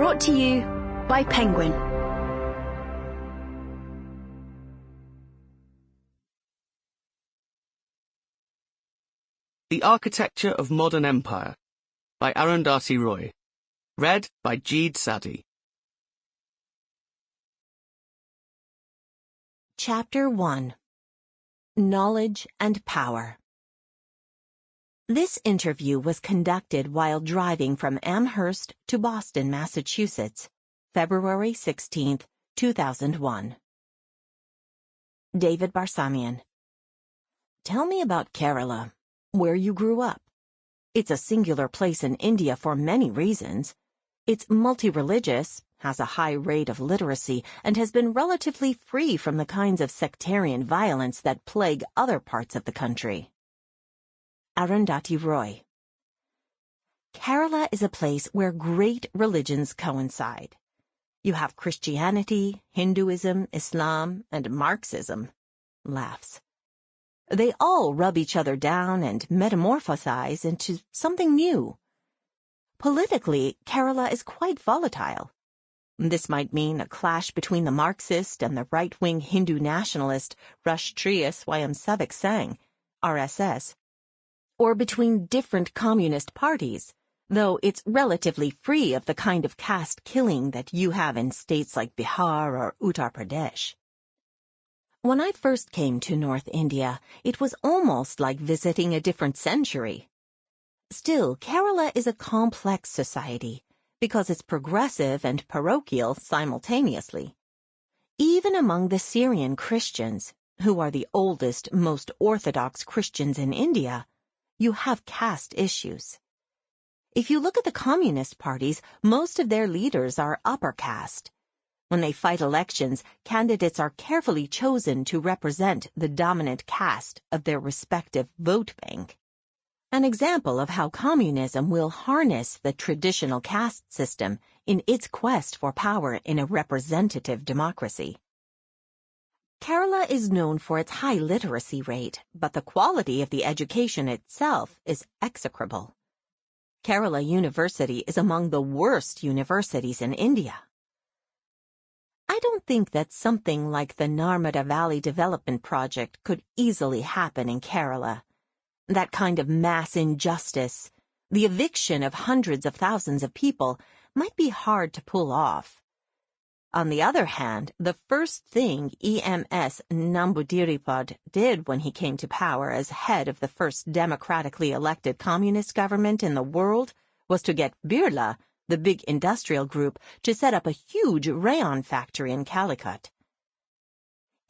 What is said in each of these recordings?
Brought to you by Penguin. The Architecture of Modern Empire by Arundhati Roy. Read by Jeed Saddy. Chapter 1. Knowledge and Power. This interview was conducted while driving from Amherst to Boston, Massachusetts, February 16, 2001. David Barsamian. Tell me about Kerala, where you grew up. It's a singular place in India for many reasons. It's multi-religious, has a high rate of literacy, and has been relatively free from the kinds of sectarian violence that plague other parts of the country. Arundhati Roy. Kerala is a place where great religions coincide. You have Christianity, Hinduism, Islam, and Marxism. Laughs. They all rub each other down and metamorphosize into something new. Politically, Kerala is quite volatile. This might mean a clash between the Marxist and the right-wing Hindu nationalist Rashtriya Swayamsevak Sangh, RSS, or between different communist parties, though it's relatively free of the kind of caste killing that you have in states like Bihar or Uttar Pradesh. When I first came to North India, it was almost like visiting a different century. Still, Kerala is a complex society because it's progressive and parochial simultaneously. Even among the Syrian Christians, who are the oldest, most orthodox Christians in India, you have caste issues. If you look at the communist parties, most of their leaders are upper caste. When they fight elections, candidates are carefully chosen to represent the dominant caste of their respective vote bank. An example of how communism will harness the traditional caste system in its quest for power in a representative democracy. Kerala is known for its high literacy rate, but the quality of the education itself is execrable. Kerala University is among the worst universities in India. I don't think that something like the Narmada Valley Development Project could easily happen in Kerala. That kind of mass injustice, the eviction of hundreds of thousands of people, might be hard to pull off. On the other hand, the first thing EMS Namboodiripad did when he came to power as head of the first democratically elected communist government in the world was to get Birla, the big industrial group, to set up a huge rayon factory in Calicut.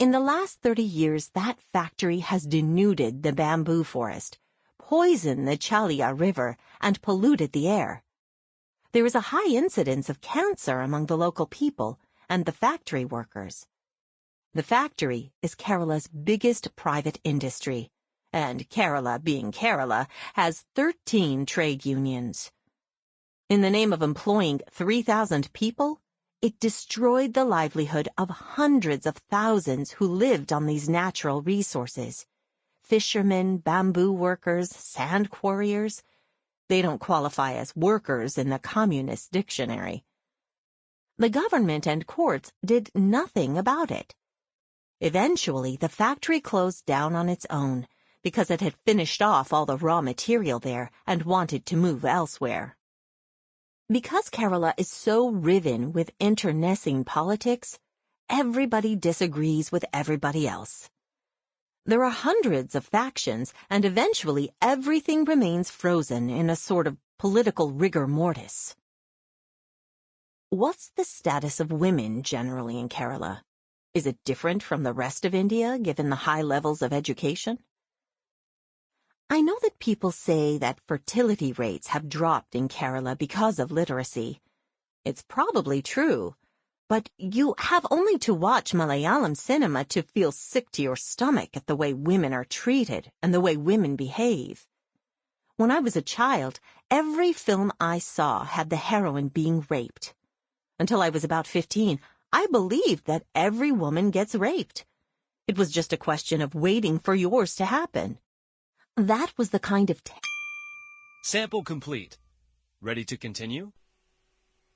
In the last 30 years, that factory has denuded the bamboo forest, poisoned the Chalia River, and polluted the air. There is a high incidence of cancer among the local people and the factory workers. The factory is Kerala's biggest private industry, and Kerala, being Kerala, has 13 trade unions. In the name of employing 3,000 people, it destroyed the livelihood of hundreds of thousands who lived on these natural resources. Fishermen, bamboo workers, sand quarriers. They don't qualify as workers in the communist dictionary. The government and courts did nothing about it. Eventually, the factory closed down on its own because it had finished off all the raw material there and wanted to move elsewhere. Because Kerala is so riven with internecine politics, everybody disagrees with everybody else. There are hundreds of factions, and eventually everything remains frozen in a sort of political rigor mortis. What's the status of women generally in Kerala? Is it different from the rest of India, given the high levels of education? I know that people say that fertility rates have dropped in Kerala because of literacy. It's probably true, but you have only to watch Malayalam cinema to feel sick to your stomach at the way women are treated and the way women behave. When I was a child, every film I saw had the heroine being raped. Until I was about 15, I believed that every woman gets raped. It was just a question of waiting for yours to happen. That was the kind of... Sample complete. Ready to continue?